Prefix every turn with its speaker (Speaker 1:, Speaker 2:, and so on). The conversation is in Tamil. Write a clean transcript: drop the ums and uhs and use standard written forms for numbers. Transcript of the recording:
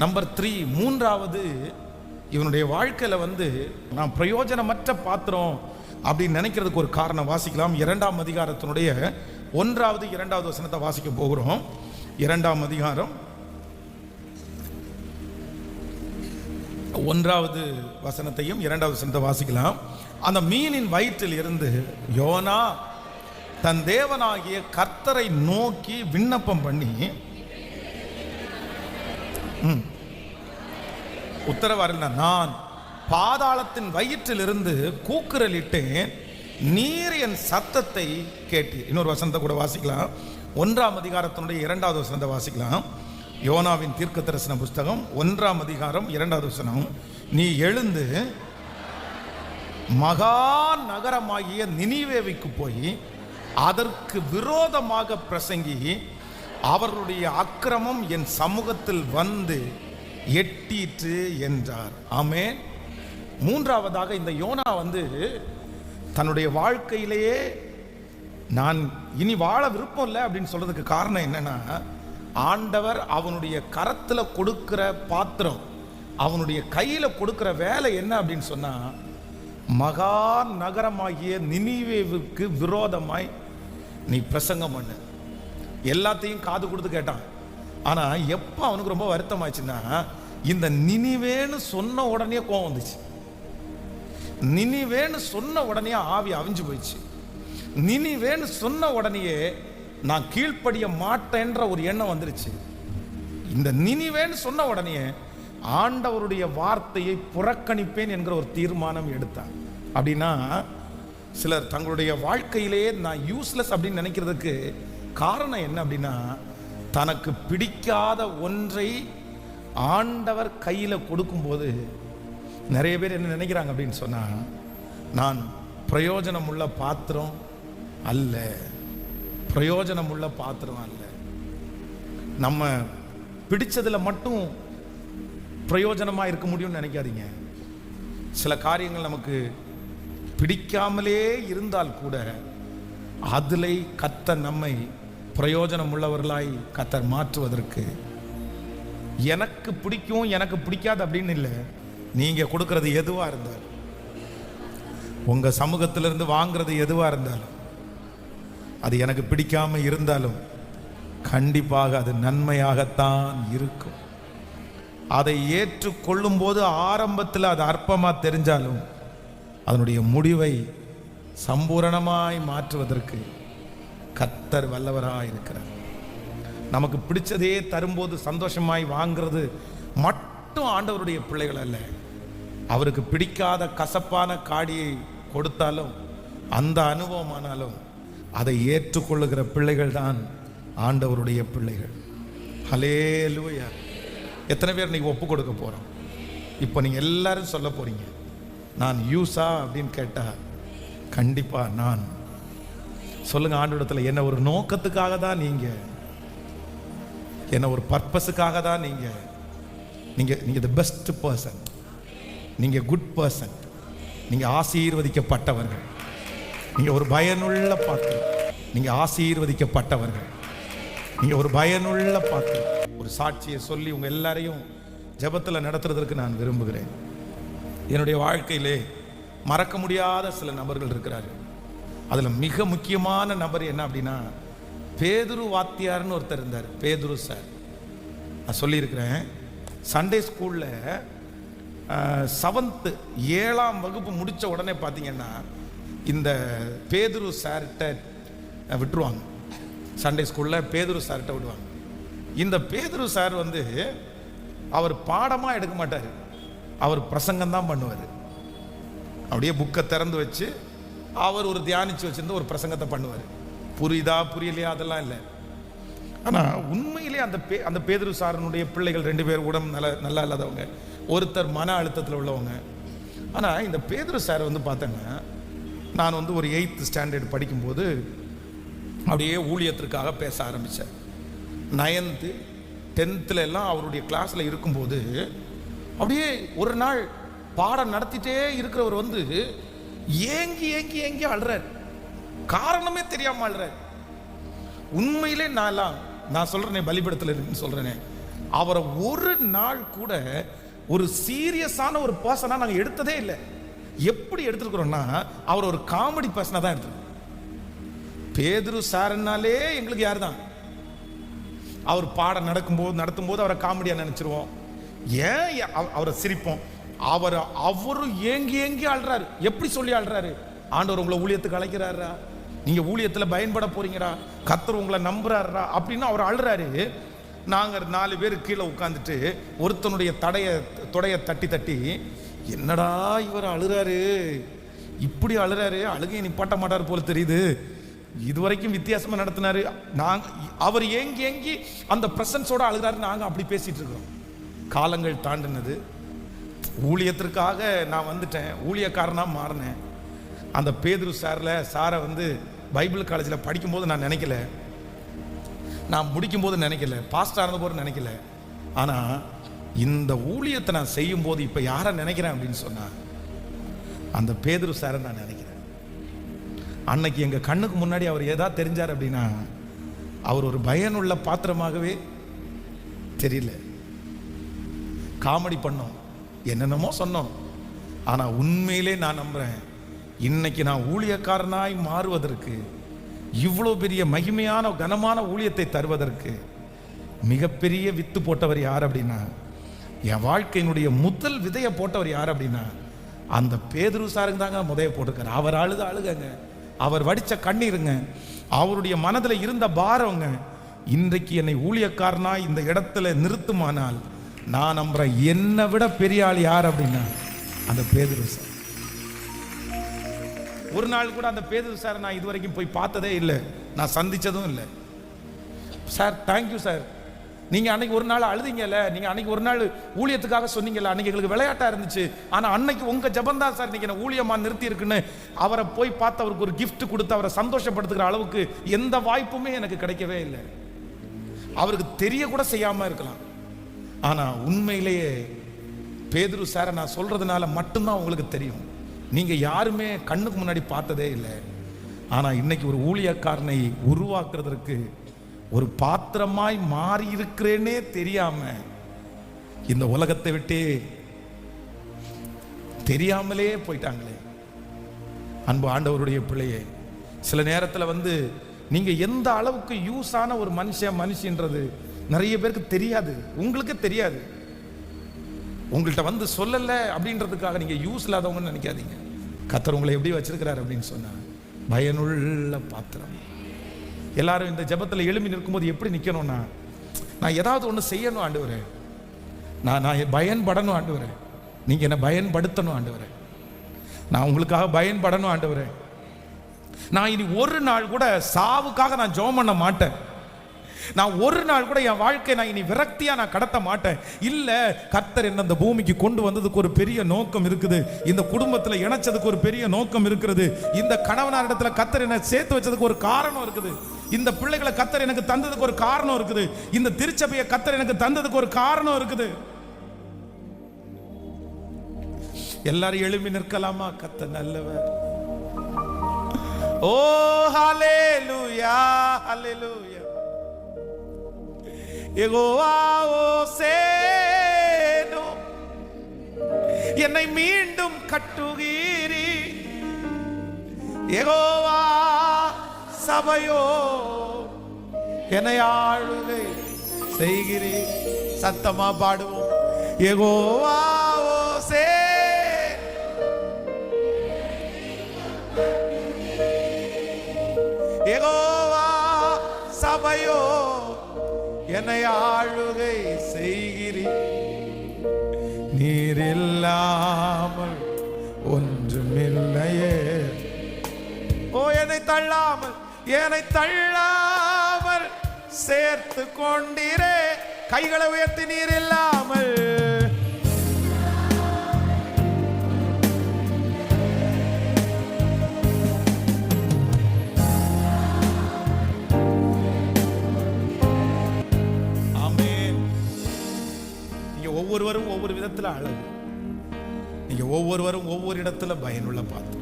Speaker 1: நம்பர் 3, மூன்றாவது, இவனுடைய வாழ்க்கையில் நான் பிரயோஜனமற்ற பாத்திரம் அப்படின்னு நினைக்கிறதுக்கு ஒரு காரணம். வாசிக்கலாம். 2ஆம் அதிகாரத்தினுடைய 1வது 2வது வசனத்தை வாசிக்க போகிறோம். 2ஆம் அதிகாரம் 1வது வசனத்தையும் 2வது வசனத்தை வாசிக்கலாம். அந்த மீனின் வயிற்றில் இருந்து யோனா தன் தேவனாகிய கர்த்தரை நோக்கி விண்ணப்பம் பண்ணி உத்தரவாரில், நான் பாதாளத்தின் வயிற்றிலிருந்து கூக்குரலிட்டேன், நீர் என் சத்தத்தை கேட்டீர். இன்னொரு வசனத்தை கூட வாசிக்கலாம். 1ஆம் அதிகாரத்தினுடைய 2வது வசனத்தை வாசிக்கலாம். யோனாவின் தீர்க்கதரிசன புஸ்தகம் 1ஆம் அதிகாரம் 2வது வசனம். நீ எழுந்து மகா நகரமாகிய நினிவேவுக்கு போய் அதற்கு விரோதமாக பிரசங்கி, அவர்களுடைய அக்கிரமம் என் சமூகத்தில் வந்து எட்டிற்று என்றார். ஆமென். மூன்றாவதாக, இந்த யோனா தன்னுடைய வாழ்க்கையிலேயே நான் இனி வாழ விருப்பம் இல்லை அப்படின்னு சொல்றதுக்கு காரணம் என்னன்னா, ஆண்டவர் அவனுடைய கரத்தில் கொடுக்கிற பாத்திரம், அவனுடைய கையில் கொடுக்கிற வேலை என்ன அப்படின்னு சொன்னா, மகா நகரமாகிய நினிவேவுக்கு விரோதமாய் நீ பிரசங்கம் பண்ணு. எல்லாத்தையும் காது கொடுத்து கேட்டான். ஆனா எப்ப அவனுக்கு ரொம்ப வருத்தம் ஆச்சுன்னா, இந்த நினிவேன்னு சொன்ன உடனே கோவம் வந்துச்சு. நினிவேன்னு சொன்ன உடனே ஆவி அவிஞ்சு போயிடுச்சு. நினிவேன்னு சொன்ன உடனேயே நான் கீழ்ப்படிய மாட்டேன்ற ஒரு எண்ணம் வந்துருச்சு. இந்த நினிவேன்னு சொன்ன உடனே ஆண்டவருடைய வார்த்தையை புறக்கணிப்பேன் என்கிற ஒரு தீர்மானம் எடுத்தான். அப்படின்னா சிலர் தங்களுடைய வாழ்க்கையிலேயே நான் யூஸ்லெஸ் அப்படின்னு நினைக்கிறதுக்கு காரணம் என்ன அப்படின்னா, தனக்கு பிடிக்காத ஒன்றை ஆண்டவர் கையில் கொடுக்கும்போது நிறைய பேர் என்ன நினைக்கிறாங்க அப்படின்னு சொன்னா, நான் பிரயோஜனம் உள்ள பாத்திரம் அல்ல, பிரயோஜனம் உள்ள பாத்திரம் அல்ல. நம்ம பிடிச்சதுல மட்டும் பிரயோஜனமா இருக்க முடியும்னு நினைக்காதீங்க. சில காரியங்கள் நமக்கு பிடிக்காமலே இருந்தால் கூட அதிலே கர்த்தர் நம்மை பிரயோஜனம் உள்ளவர்களாய் கர்த்தர் மாற்றுவதற்கு, எனக்கு பிடிக்கும் எனக்கு பிடிக்காது அப்படின்னு இல்லை, நீங்க கொடுக்கறது எதுவா இருந்தாலும், உங்க சமூகத்திலிருந்து வாங்குறது எதுவா இருந்தாலும், அது எனக்கு பிடிக்காம இருந்தாலும் கண்டிப்பாக அது நன்மையாகத்தான் இருக்கும். அதை ஏற்றுக்கொள்ளும் போது ஆரம்பத்தில் அது அற்பமா தெரிஞ்சாலும் அதனுடைய முடிவை சம்பூரணமாய் மாற்றுவதற்கு கர்த்தர் வல்லவராய் இருக்கிறார். நமக்கு பிடிச்சதே தரும்போது சந்தோஷமாய் வாங்கிறது மட்டும் ஆண்டவருடைய பிள்ளைகள் அல்ல. அவருக்கு பிடிக்காத கசப்பான காடியை கொடுத்தாலும், அந்த அனுபவமானாலும் அதை ஏற்றுக்கொள்ளுகிற பிள்ளைகள் தான் ஆண்டவருடைய பிள்ளைகள். ஹல்லேலூயா. எத்தனை பேர் நீங்க ஒப்பு கொடுக்க போறோம்? இப்போ நீங்க எல்லாரும் சொல்ல போறீங்க, நான் யூஸா அப்படின்னு கேட்டா கண்டிப்பா நான். சொல்லுங்க ஆண்டவரிடத்துல, என்ன ஒரு நோக்கத்துக்காக தான் நீங்க, என்ன ஒரு பர்பஸுக்காக தான் நீங்க நீங்க தி பெஸ்ட் பர்சன், நீங்க குட் பர்சன், நீங்க ஆசீர்வதிக்கப்பட்டவர்கள், நீங்க ஒரு பயனுள்ள பாத்திரம், நீங்க ஆசீர்வதிக்கப்பட்டவர்கள், நீங்க ஒரு பயனுள்ள பாத்திரம். ஒரு சாட்சியை சொல்லி உங்க எல்லாரையும் ஜெபத்தில் நடத்துறதற்கு நான் விரும்புகிறேன். என்னுடைய வாழ்க்கையிலே மறக்க முடியாத சில நபர்கள் இருக்கிறார்கள். அதில் மிக முக்கியமான நபர் என்ன அப்படின்னா, பேதுரு வாத்தியார்னு ஒருத்தர் இருந்தார். பேதுரு சார், நான் சொல்லியிருக்கிறேன். சண்டே ஸ்கூலில் 7th 7ஆம் வகுப்பு முடித்த உடனே பார்த்தீங்கன்னா இந்த பேதுரு சார்கிட்ட விட்டுருவாங்க. சண்டே ஸ்கூலில் பேதுரு சார்கிட்ட விடுவாங்க. இந்த பேதுரு சார் அவர் பாடமாக எடுக்க மாட்டார், அவர் பிரசங்கம் தான் பண்ணுவார். அப்படியே புக்கை திறந்து வச்சு அவர் ஒரு தியானிச்சு வச்சிருந்த ஒரு பிரசங்கத்தை பண்ணுவார். புரியுதா புரியலையா அதெல்லாம் இல்லை. ஆனால் உண்மையிலே அந்த பேதுரு சாரனுடைய பிள்ளைகள் 2 பேர் கூட நல்லா இல்லாதவங்க, ஒருத்தர் மன அழுத்தத்தில் உள்ளவங்க. ஆனால் இந்த பேதுரு சார் பார்த்தேன்னா, நான் ஒரு 8th ஸ்டாண்டர்ட் படிக்கும்போது அப்படியே ஊழியத்திற்காக பேச ஆரம்பித்தேன். 9th 10th எல்லாம் அவருடைய கிளாஸில் இருக்கும்போது அப்படியே ஒரு நாள் பாடம் நடத்திட்டே இருக்கிறவர் ஏங்கி ஏங்கி ஏங்கி அழுறார். காரணமே தெரியாம அழுறார். உண்மையிலே நான் சொல்றேனே, பலிபீடத்தில் இருக்குன்னு சொல்றேனே, அவரை ஒரு நாள் கூட ஒரு சீரியஸான ஒரு பர்சனா நாங்க எடுத்ததே இல்லை. எப்படி எடுத்துருக்கிறோம்னா அவர் ஒரு காமெடி பர்சனா தான் எடுத்துருக்கோம். பேதுரு சார்னாலே எங்களுக்கு யார் தான், அவர் பாடம் நடத்தும் போது அவரை காமெடியா நினைச்சிருவோம். ஏன் அவரை சிரிப்போம். அவரும் ஏங்கி ஏங்கி ஆள்றாரு. எப்படி சொல்லி ஆள்றாரு? ஆண்டவர் உங்களை ஊழியத்துக்கு அழைக்கிறாரா, நீங்க ஊழியத்துல பயன்பட போறீங்கடா, கர்த்தர் உங்களை நம்புறாரா அப்படின்னு அவர் அழுறாரு. நாங்க 4 பேர் கீழே உட்காந்துட்டு ஒருத்தனுடைய தொடைய தட்டி தட்டி, என்னடா இவர் அழுறாரு, இப்படி அழுறாரு, அழுகையை நிப்பாட்ட மாட்டார் போல தெரியுது, இதுவரைக்கும் வித்தியாசமா நடத்தினாரு. அவர் ஏங்கி ஏங்கி அந்த பிரசன்ஸோட அழுகிறாரு. நாங்க அப்படி பேசிட்டு இருக்கிறோம். காலங்கள் தாண்டினது. ஊழியத்திற்காக நான் வந்துட்டேன், ஊழியக்காரனா மாறினேன். அந்த பேதுரு சாரை வந்து பைபிள் காலேஜில் படிக்கும்போது நான் நினைக்கல, நான் முடிக்கும்போது நினைக்கல, பாஸ்டர் ஆனது போது நினைக்கல. ஆனால் இந்த ஊழியத்தை நான் செய்யும் போது இப்போ யாரை நினைக்கிறேன் அப்படின்னு சொன்னா, அந்த பேதுரு சாரை நான் நினைக்கிறேன். அன்னைக்கு எங்கள் கண்ணுக்கு முன்னாடி அவர் ஏதாவது தெரிஞ்சார் அப்படின்னா, அவர் ஒரு பயனுள்ள பாத்திரமாகவே தெரியல. காமெடி பண்ணோம், என்னென்னமோ சொன்னோம். ஆனால் உண்மையிலே நான் நம்புறேன், இன்னைக்கு நான் ஊழியக்காரனாய் மாறுவதற்கு, இவ்வளோ பெரிய மகிமையான கனமான ஊழியத்தை தருவதற்கு மிகப்பெரிய வித்து போட்டவர் யார் அப்படின்னா, என் வாழ்க்கையினுடைய முதல் விதையை போட்டவர் யார் அப்படின்னா, அந்த பேதுரு சாருங்க தாங்க முதைய போட்டிருக்காரு. அவர் அழுகங்க, அவர் வடித்த கண்ணீருங்க, அவருடைய மனதில் இருந்த பாரங்க, இன்றைக்கு என்னை ஊழியக்காரனா இந்த இடத்துல நிறுத்துமானால் நான் நம்புறேன், என்னை விட பெரிய ஆள் யார் அப்படின்னா அந்த பேதுரு சார். ஒரு நாள் கூட அந்த பேதுரு சார் நான் இதுவரைக்கும் போய் பார்த்ததே இல்லை, நான் சந்திச்சதும் இல்லை. சார் தேங்க்யூ சார், நீங்க அன்னைக்கு ஒரு நாள் அழுதிங்கல்ல, நீங்க அன்னைக்கு ஒரு நாள் ஊழியத்துக்காக சொன்னீங்கல்ல, அன்னைக்கு எங்களுக்கு விளையாட்டா இருந்துச்சு, ஆனா அன்னைக்கு உங்க ஜபம் தான் சார் இன்னைக்கு என்ன ஊழியமா நிறுத்தி இருக்குன்னு அவரை போய் பார்த்து அவருக்கு ஒரு கிஃப்ட் கொடுத்து அவரை சந்தோஷப்படுத்துகிற அளவுக்கு எந்த வாய்ப்புமே எனக்கு கிடைக்கவே இல்லை. அவருக்கு தெரிய கூட செய்யாம இருக்கலாம். ஆனா உண்மையிலேயே பேதுரு சாரை நான் சொல்றதுனால மட்டும்தான் உங்களுக்கு தெரியும். நீங்க யாருமே கண்ணுக்கு முன்னாடி பார்த்ததே இல்லை. ஆனா இன்னைக்கு ஒரு ஊழியக்காரனை உருவாக்குறதற்கு ஒரு பாத்திரமாய் மாறி இருக்கிறேனே தெரியாம இந்த உலகத்தை விட்டே தெரியாமலே போயிட்டாங்களே. அன்பு ஆண்டவருடைய பிள்ளையே, சில நேரத்தில் வந்து நீங்க எந்த அளவுக்கு யூஸ் ஆன ஒரு மனுஷன்றது நிறைய பேருக்கு தெரியாது, உங்களுக்கு தெரியாது. உங்கள்கிட்ட வந்து சொல்லல அப்படின்றதுக்காக நீங்க யூஸ் இல்லாதவங்கன்னு நினைக்காதீங்க. கர்த்தர் உங்களை எப்படி வச்சிருக்கிறார் அப்படின்னு சொன்னா, பயனுள்ள பாத்திரம். எல்லாரும் இந்த ஜெபத்தில் எழும்பி நிற்கும்போது எப்படி நிற்கணும்னா, நான் ஏதாவது ஒன்று செய்யணும் ஆண்டவரே, நான் பயன்படணும் ஆண்டவரே, நீங்க என்ன பயன்படுத்தணும் ஆண்டவரே, நான் உங்களுக்காக பயன்படணும் ஆண்டவரே. நான் இனி ஒரு நாள் கூட சாவுக்காக நான் ஜெபம் பண்ண மாட்டேன். நான் ஒரு நாள் கூட என் வாழ்க்கை நான் இனி விரக்தியா நான் கடத்த மாட்டேன். இல்ல, கர்த்தர் என்ன இந்த பூமிக்கு கொண்டு வந்ததுக்கு ஒரு பெரிய நோக்கம் இருக்குது, இந்த குடும்பத்துல இணைச்சதுக்கு ஒரு பெரிய நோக்கம் இருக்குது, இந்த கணவனார் இடத்துல கர்த்தர் என்ன சேர்த்து வச்சதுக்கு ஒரு காரணம் இருக்குது, இந்த பிள்ளைகளை கர்த்தர் எனக்கு தந்ததுக்கு ஒரு காரணம் இருக்குது, இந்த திருச்சபையை கர்த்தர் எனக்கு தந்ததுக்கு ஒரு காரணம் இருக்குது. எல்லாரும் எழுப்பி நிற்கலாமா? கர்த்தர் நல்லவர். ஓ ஹல்லேலூயா, ஹல்லேலூயா. யெகோவா ஓசேனோ, என்னை மீண்டும் கட்டுகிறீ. யெகோவா சபையோ, என்னை ஆளுகை செய்கிறீ. சத்தமா பாடுவோம். யெகோவா ஓசே, யெகோவா சபையோ, என்னை ஆளுகை செய்கிறீ. நீர் இல்லாமல் ஒன்றுமில்லையே. ஓ என்னை தள்ளாமல் சேர்த்து கொண்டீரே. கைகளை உயர்த்தி, நீர் இல்லாமல் ஒவ்வொருவரும் ஒவ்வொரு விதத்தில் அழகு, நீங்க ஒவ்வொருவரும் ஒவ்வொரு இடத்துல பயனுள்ள பார்த்து